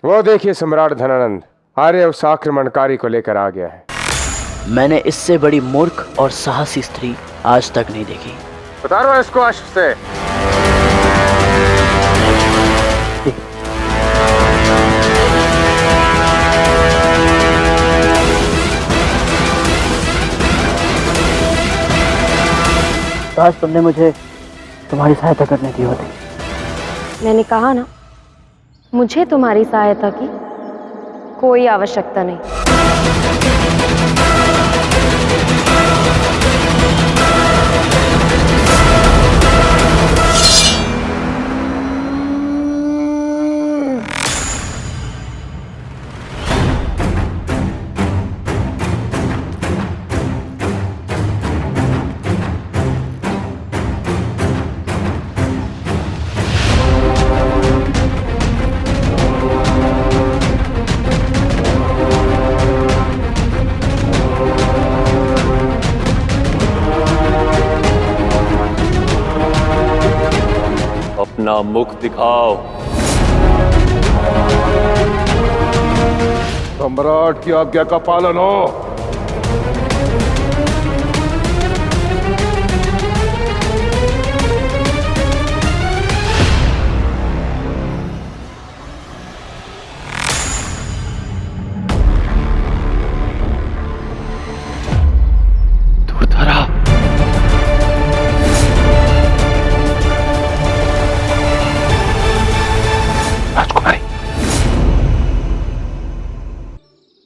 वो देखिए सम्राट धनानंद, आर्य उस आक्रमणकारी को लेकर आ गया है। मैंने इससे बड़ी मूर्ख और साहसी स्त्री आज तक नहीं देखी। उतारो इसको अश्व से। आज तुमने मुझे तुम्हारी सहायता करने की होती। मैंने कहा ना, मुझे तुम्हारी सहायता की कोई आवश्यकता नहीं। अपना मुख दिखाओ। सम्राट की आज्ञा का पालन हो। दूरधरा, राजकुमारी,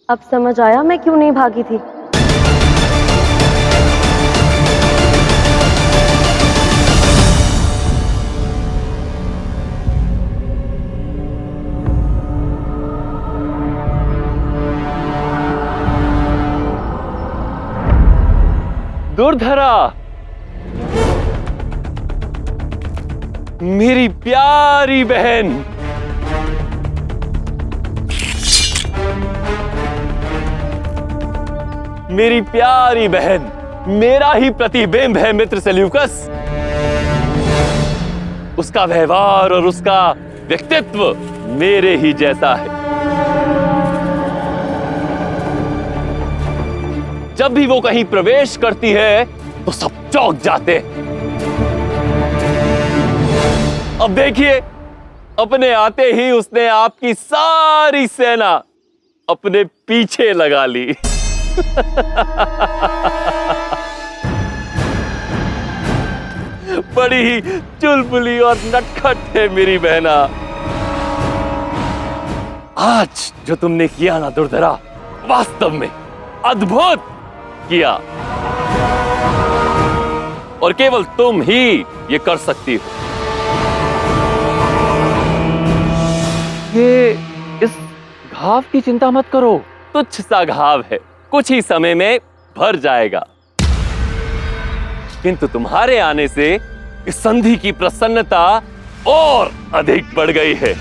अब समझ आया मैं क्यों नहीं भागी थी। दूरधरा, मेरी प्यारी बहन, मेरी प्यारी बहन, मेरा ही प्रतिबिंब है मित्र सेल्यूकस। उसका व्यवहार और उसका व्यक्तित्व मेरे ही जैसा है। जब भी वो कहीं प्रवेश करती है तो सब चौंक जाते हैं। अब देखिए, अपने आते ही उसने आपकी सारी सेना अपने पीछे लगा ली। बड़ी ही चुलबुली और नटखट है मेरी बहना। आज जो तुमने किया ना दूरधरा, वास्तव में अद्भुत किया, और केवल तुम ही ये कर सकती हो। ये इस घाव की चिंता मत करो, तुच्छ सा घाव है, कुछ ही समय में भर जाएगा। किंतु तुम्हारे आने से इस संधि की प्रसन्नता और अधिक बढ़ गई है।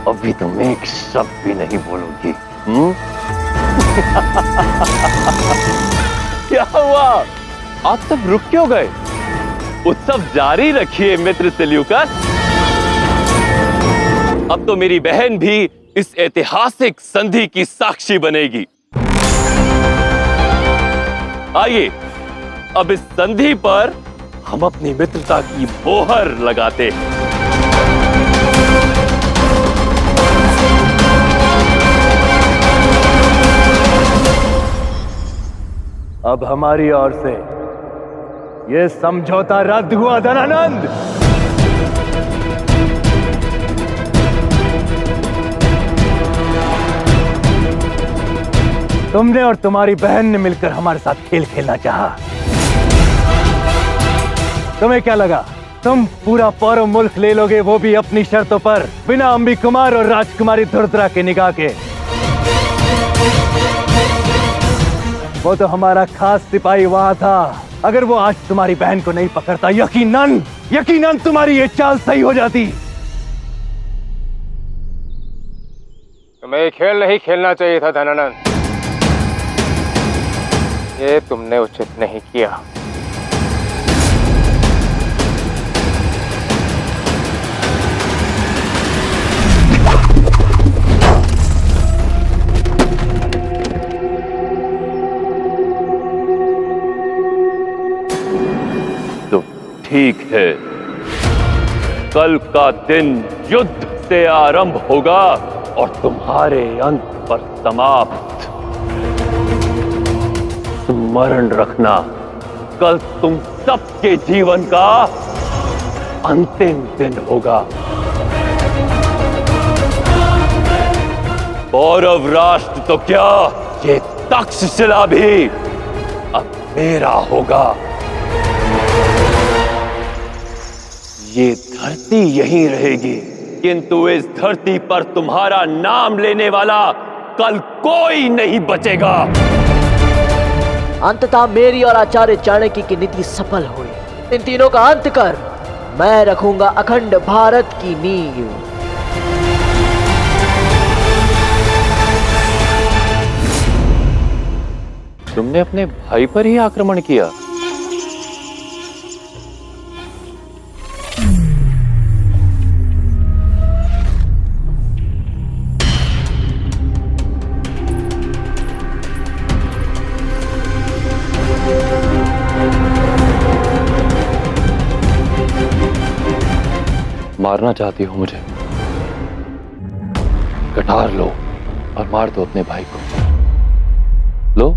अभी तुम एक शब्द भी नहीं बोलोगी। क्या हुआ? आप सब रुक क्यों गए? उत्सव जारी रखिए मित्र सेल्यूकस। अब तो मेरी बहन भी इस ऐतिहासिक संधि की साक्षी बनेगी। आइए, अब इस संधि पर हम अपनी मित्रता की मोहर लगाते हैं। अब हमारी ओर से यह समझौता रद्द हुआ धनानंद। तुमने और तुम्हारी बहन ने मिलकर हमारे साथ खेल खेलना चाहा। तुम्हें क्या लगा तुम पूरा पौरव मुल्क ले लोगे, वो भी अपनी शर्तों पर, बिना अंबी कुमार और राजकुमारी दूरधरा के निगाह के? वो तो हमारा खास सिपाही वहां था। अगर वो आज तुम्हारी बहन को नहीं पकड़ता, यकीनन तुम्हारी ये चाल सही हो जाती। तुम्हें खेल नहीं खेलना चाहिए था धनानंद, ये तुमने उचित नहीं किया। ठीक है, कल का दिन युद्ध से आरंभ होगा और तुम्हारे अंत पर समाप्त। स्मरण रखना, कल तुम सबके जीवन का अंतिम दिन होगा। कौरव राष्ट्र तो क्या, ये तक्षशिला भी अब मेरा होगा। ये धरती यहीं रहेगी, किंतु इस धरती पर तुम्हारा नाम लेने वाला कल कोई नहीं बचेगा। अंततः मेरी और आचार्य चाणक्य की नीति सफल हुई। इन तीनों का अंत कर मैं रखूंगा अखंड भारत की नींव। तुमने अपने भाई पर ही आक्रमण किया? मारना चाहती हो मुझे? कटार लो और मार दो अपने भाई को। लो।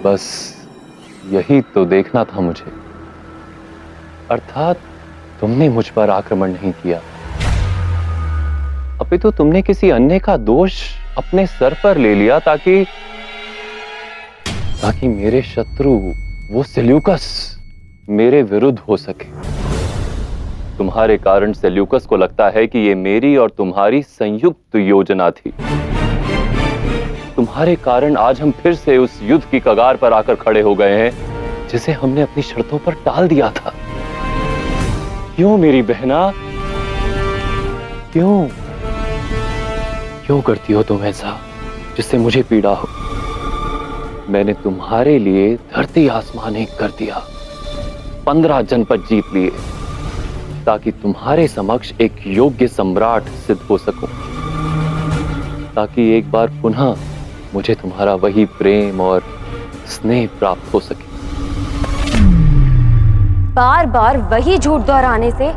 बस यही तो देखना था मुझे। अर्थात तुमने मुझ पर आक्रमण नहीं किया, अपितु तुमने किसी अन्य का दोष अपने सर पर ले लिया ताकि मेरे शत्रु वो सेल्यूकस मेरे विरुद्ध हो सके। तुम्हारे कारण सेल्यूकस को लगता है कि ये मेरी और तुम्हारी संयुक्त योजना थी। तुम्हारे कारण आज हम फिर से उस युद्ध की कगार पर आकर खड़े हो गए हैं जिसे हमने अपनी शर्तों पर टाल दिया था। क्यों मेरी बहना, क्यों क्यों करती हो तुम ऐसा जिससे मुझे पीड़ा हो? मैंने तुम्हारे लिए धरती आसमान एक कर दिया, 15 जनपद जीत लिए ताकि तुम्हारे समक्ष एक योग्य सम्राट सिद्ध हो सकूं, ताकि एक बार पुनः मुझे तुम्हारा वही प्रेम और स्नेह प्राप्त हो सके। बार बार वही झूठ दोहराने से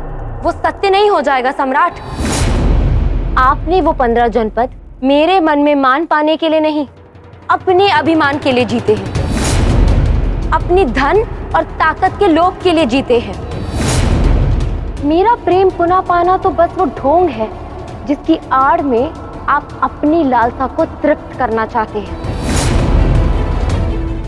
वो सत्य नहीं हो जाएगा सम्राट। आपने वो 15 जनपद मेरे मन में मान पाने के लिए नहीं, अपने अभिमान के लिए जीते हैं, अपनी धन और ताकत के लोभ के लिए जीते हैं। मेरा प्रेम पुनः पाना तो बस वो ढोंग है जिसकी आड़ में आप अपनी लालसा को तृप्त करना चाहते हैं।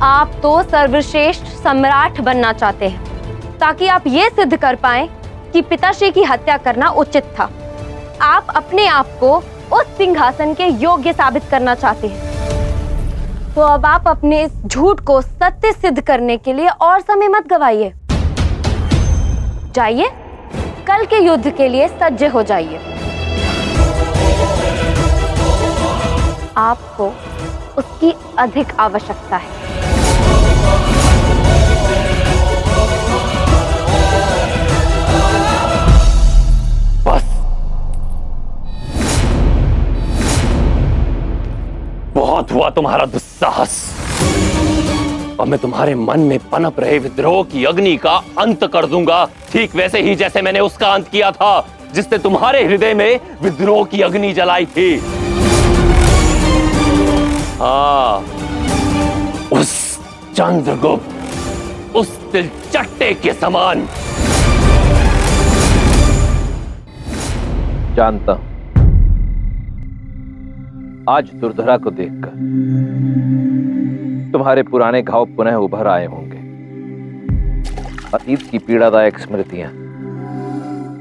आप तो सर्वश्रेष्ठ सम्राट बनना चाहते हैं ताकि आप ये सिद्ध कर पाएं कि पिताश्री की हत्या करना उचित था। आप अपने आप को उस सिंहासन के योग्य साबित करना चाहते हैं। तो अब आप अपने इस झूठ को सत्य सिद्ध करने के लिए और समय मत गवाइए। जाइए, कल के युद्ध के लिए सज्ज हो जाइए। आपको उसकी अधिक आवश्यकता है। बस बहुत हुआ तुम्हारा दुस्साहस। और मैं तुम्हारे मन में पनप रहे विद्रोह की अग्नि का अंत कर दूंगा, ठीक वैसे ही जैसे मैंने उसका अंत किया था जिसने तुम्हारे हृदय में विद्रोह की अग्नि जलाई थी। हाँ, उस चंद्रगुप्त, उस तिलचट्टे के समान। जानता हूं आज दुर्धरा को देखकर तुम्हारे पुराने घाव पुनः उभर आए होंगे। अतीत की पीड़ादायक स्मृतियां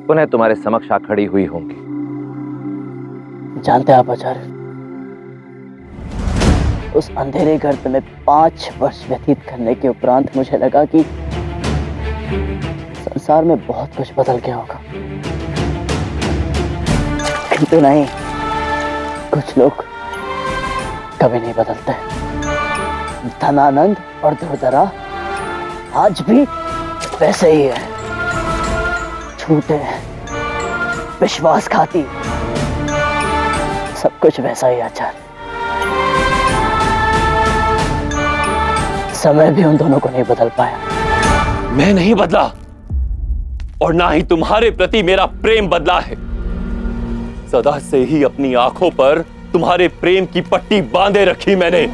पुनः तुम्हारे समक्ष आ खड़ी हुई होंगी। जानते हैं आप आचार्य, उस अंधेरे घर में 5 वर्ष व्यतीत करने के उपरांत मुझे लगा कि संसार में बहुत कुछ बदल गया होगा, किंतु नहीं, कुछ लोग कभी नहीं बदलते। धनानंद और दुर्धरा आज भी वैसे ही है, झूठे, विश्वासघाती, सब कुछ वैसा ही आचार्य। समय भी उन दोनों को नहीं बदल पाया। मैं नहीं बदला और ना ही तुम्हारे प्रति मेरा प्रेम बदला है। सदा से ही अपनी आंखों पर तुम्हारे प्रेम की पट्टी बांधे रखी मैंने।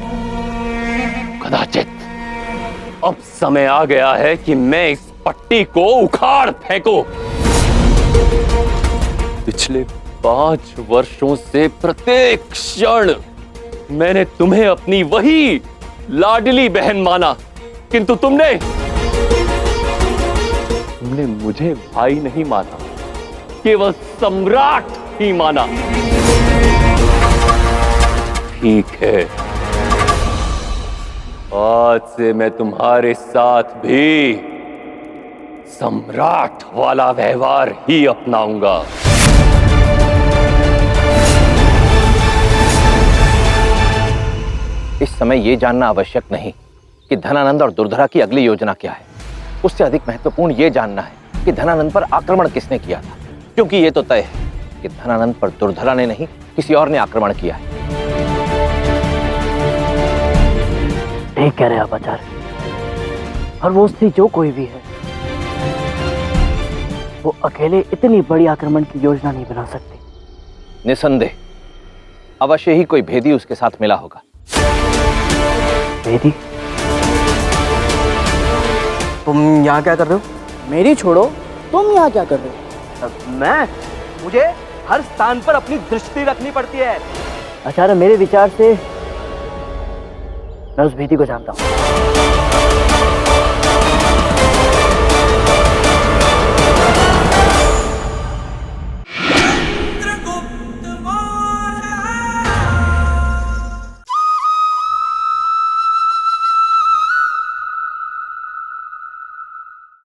कदाचित अब समय आ गया है कि मैं इस पट्टी को उखाड़ फेंकूं। पिछले 5 वर्षों से प्रत्येक क्षण मैंने तुम्हें अपनी वही लाडली बहन माना, किंतु तुमने मुझे भाई नहीं माना, केवल सम्राट ही माना। ठीक है, आज से मैं तुम्हारे साथ भी सम्राट वाला व्यवहार ही अपनाऊंगा। इस समय यह जानना आवश्यक नहीं कि धनानंद और दुर्धरा की अगली योजना क्या है। उससे अधिक महत्वपूर्ण यह जानना है कि धनानंद पर आक्रमण किसने किया था, क्योंकि यह तो तय है कि धनानंद पर दुर्धरा ने नहीं, किसी और ने आक्रमण किया है। ठीक कह रहे आप आचार्य। और वो स्त्री जो कोई भी है, वो अकेले इतनी बड़ी आक्रमण की योजना नहीं बना सकती। निसंदेह अवश्य ही कोई भेदी उसके साथ मिला होगा। भेदी? तुम यहाँ क्या कर रहे हो? मेरी छोड़ो, तुम यहाँ क्या कर रहे हो? मुझे हर स्थान पर अपनी दृष्टि रखनी पड़ती है। आचार्य, मेरे विचार से मैं उस भेदी को जानता हूँ।